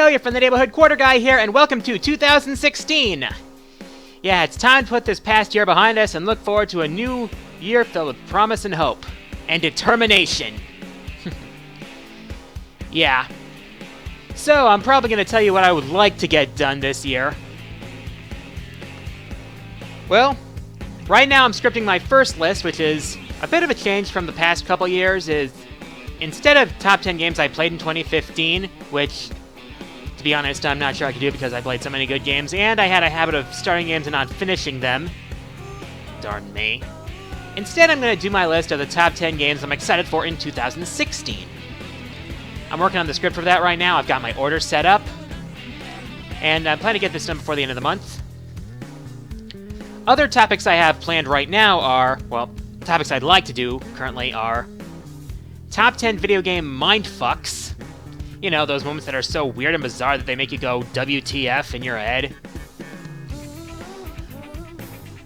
yo, you're from the Neighborhood Quarter Guy here, and welcome to 2016! Yeah, it's time to put this past year behind us and look forward to a new year filled with promise and hope. And determination. Yeah. So, I'm probably going to tell you what I would like to get done this year. Well, right now I'm scripting my first list, which is a bit of a change from the past couple years. Instead of top 10 games I played in 2015, which, to be honest, I'm not sure I could do because I played so many good games, and I had a habit of starting games and not finishing them. Darn me. Instead, I'm going to do my list of the top 10 games I'm excited for in 2016. I'm working on the script for that right now. I've got my order set up, and I'm planning to get this done before the end of the month. Other topics I have planned right now are, well, topics I'd like to do currently are top 10 video game mindfucks. You know, those moments that are so weird and bizarre that they make you go WTF in your head.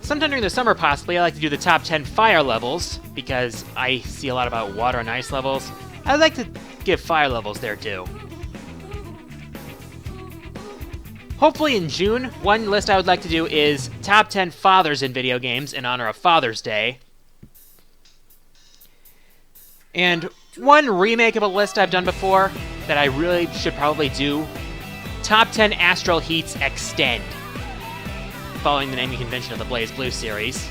Sometime during the summer, possibly, I like to do the top 10 fire levels, because I see a lot about water and ice levels. I'd like to give fire levels there, too. Hopefully in June, one list I would like to do is top 10 fathers in video games in honor of Father's Day. And one remake of a list I've done before that I really should probably do, top 10 Astral Heats Extend, following the naming convention of the BlazBlue series.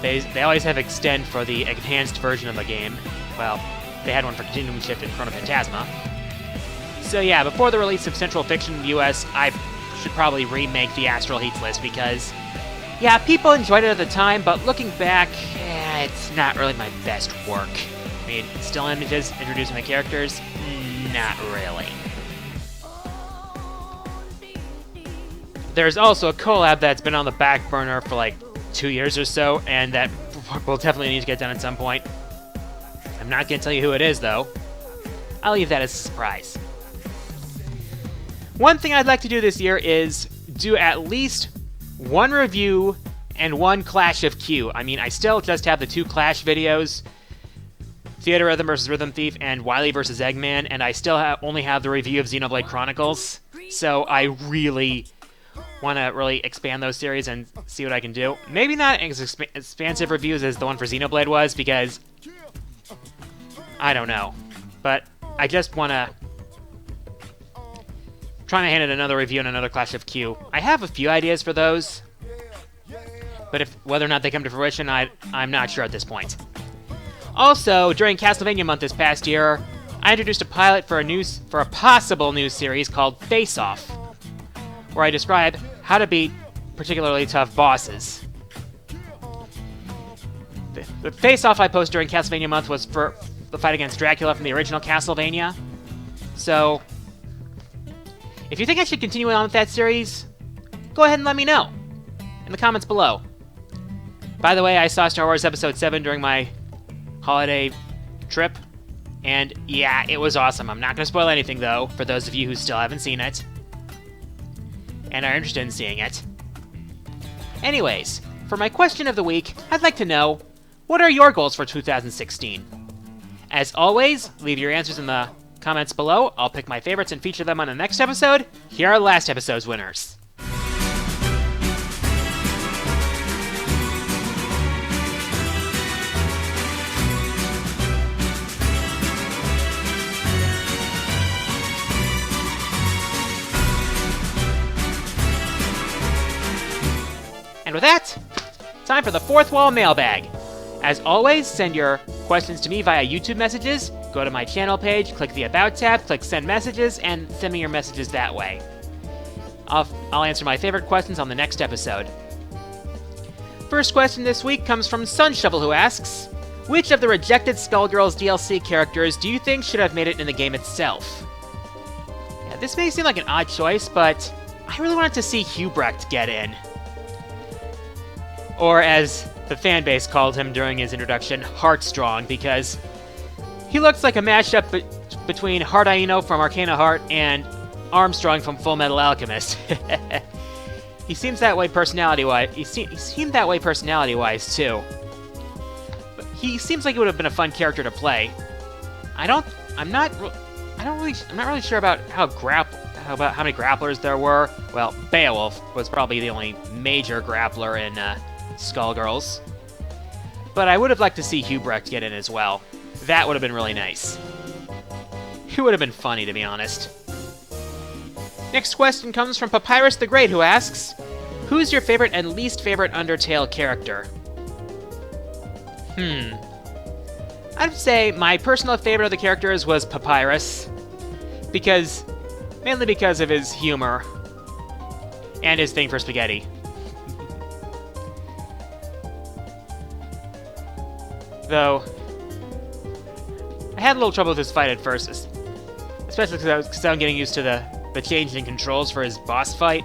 They always have Extend for the enhanced version of the game. Well, they had one for Continuum Shift and Chrono Phantasma. So yeah, before the release of Central Fiction in the US, I should probably remake the Astral Heats list because, yeah, people enjoyed it at the time, but looking back, it's not really my best work. I mean, still images, introducing the characters, not really. There's also a collab that's been on the back burner for like 2 years or so, and that will definitely need to get done at some point. I'm not going to tell you who it is, though. I'll leave that as a surprise. One thing I'd like to do this year is do at least one review and one Clash of Q. I mean, I still just have the 2 Clash videos, Theater Rhythm vs. Rhythm Thief and Wily vs. Eggman, and I still only have the review of Xenoblade Chronicles, so I really want to really expand those series and see what I can do. Maybe not as expansive reviews as the one for Xenoblade was, because I don't know. But I just want to try my hand at another review and another Clash of Q. I have a few ideas for those, but whether or not they come to fruition, I'm not sure at this point. Also, during Castlevania month this past year, I introduced a pilot for a possible new series called Face Off, where I describe how to beat particularly tough bosses. The Face Off I posted during Castlevania month was for the fight against Dracula from the original Castlevania. So, if you think I should continue on with that series, go ahead and let me know in the comments below. By the way, I saw Star Wars Episode 7 during my holiday trip, and yeah, it was awesome. I'm not going to spoil anything, though, for those of you who still haven't seen it and are interested in seeing it. Anyways, for my question of the week, I'd like to know, what are your goals for 2016? As always, leave your answers in the comments below. I'll pick my favorites and feature them on the next episode. Here are last episode's winners. And with that, time for the Fourth Wall Mailbag. As always, send your questions to me via YouTube messages. Go to my channel page, click the About tab, click Send Messages, and send me your messages that way. I'll answer my favorite questions on the next episode. First question this week comes from Sunshovel, who asks, which of the rejected Skullgirls DLC characters do you think should have made it in the game itself? Yeah, this may seem like an odd choice, but I really wanted to see Hubrecht get in. Or as the fanbase called him during his introduction, Heartstrong, because he looks like a mashup between Heart Aino from Arcana Heart and Armstrong from Full Metal Alchemist. He seems that way personality-wise. He seemed that way personality-wise too. But he seems like it would have been a fun character to play. I'm not really sure about how about how many grapplers there were. Well, Beowulf was probably the only major grappler in Skullgirls. But I would have liked to see Hubrecht get in as well. That would have been really nice. It would have been funny, to be honest. Next question comes from Papyrus the Great, who asks, who's your favorite and least favorite Undertale character? I'd say my personal favorite of the characters was Papyrus, mainly because of his humor and his thing for spaghetti. Though, I had a little trouble with his fight at first, especially because I'm getting used to the change in controls for his boss fight.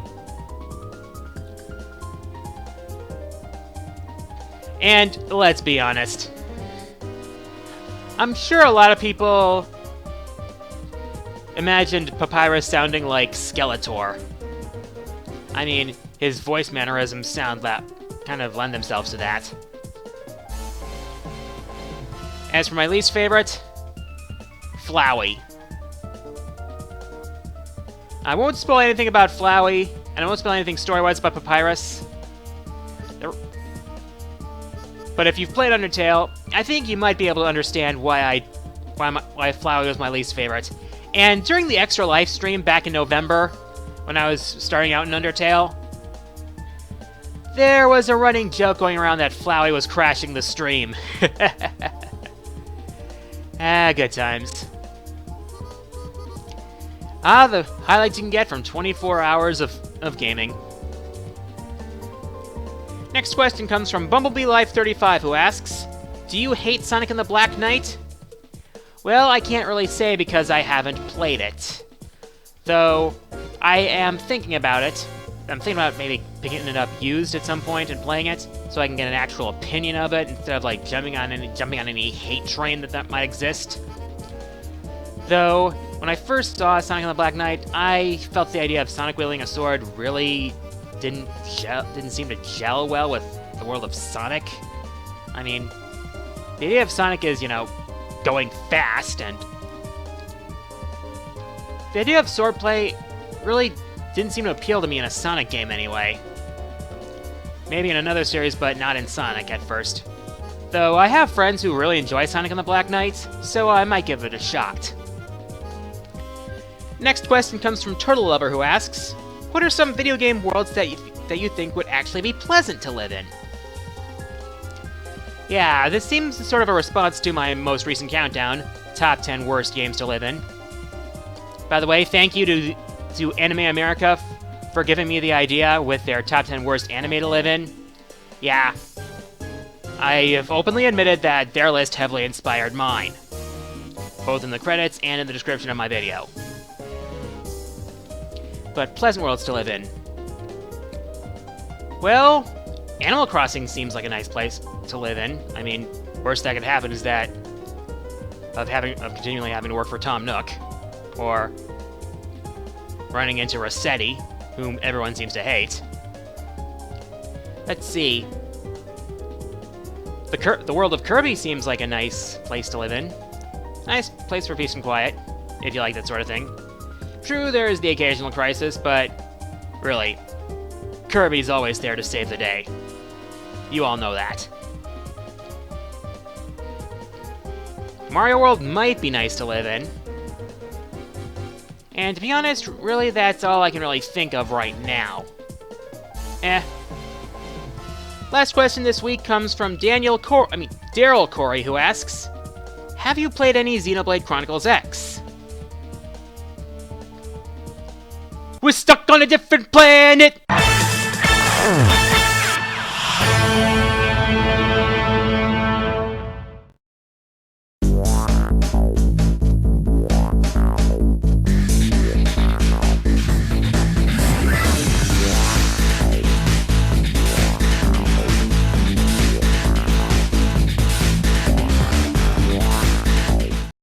And let's be honest, I'm sure a lot of people imagined Papyrus sounding like Skeletor. I mean, his voice mannerisms sound that kind of lend themselves to that. As for my least favorite, Flowey. I won't spoil anything about Flowey, and I won't spoil anything story-wise about Papyrus. But if you've played Undertale, I think you might be able to understand why Flowey was my least favorite. And during the Extra Life stream back in November, when I was starting out in Undertale, there was a running joke going around that Flowey was crashing the stream. Good times. The highlights you can get from 24 hours of gaming. Next question comes from Bumblebee Life 35, who asks, do you hate Sonic and the Black Knight? Well, I can't really say because I haven't played it. Though, I am thinking about it. I'm thinking about maybe picking it up used at some point and playing it, so I can get an actual opinion of it instead of like jumping on any hate train that might exist. Though, when I first saw Sonic and the Black Knight, I felt the idea of Sonic wielding a sword really didn't seem to gel well with the world of Sonic. I mean, the idea of Sonic is, going fast, and the idea of swordplay really didn't seem to appeal to me in a Sonic game anyway. Maybe in another series, but not in Sonic at first. Though I have friends who really enjoy Sonic and the Black Knight, so I might give it a shot. Next question comes from Turtle Lover, who asks, what are some video game worlds that you think would actually be pleasant to live in? Yeah, this seems sort of a response to my most recent countdown, top 10 worst games to live in. By the way, thank you to Anime America for giving me the idea with their top 10 worst anime to live in. Yeah, I have openly admitted that their list heavily inspired mine, both in the credits and in the description of my video. But pleasant worlds to live in. Well, Animal Crossing seems like a nice place to live in. I mean, worst that could happen is that of continually having to work for Tom Nook, or running into Rossetti, whom everyone seems to hate. Let's see. The world of Kirby seems like a nice place to live in. Nice place for peace and quiet, if you like that sort of thing. True, there is the occasional crisis, but really, Kirby's always there to save the day. You all know that. Mario World might be nice to live in. And to be honest, really that's all I can really think of right now. Last question this week comes from Daryl Corey, who asks, have you played any Xenoblade Chronicles X? We're stuck on a different planet!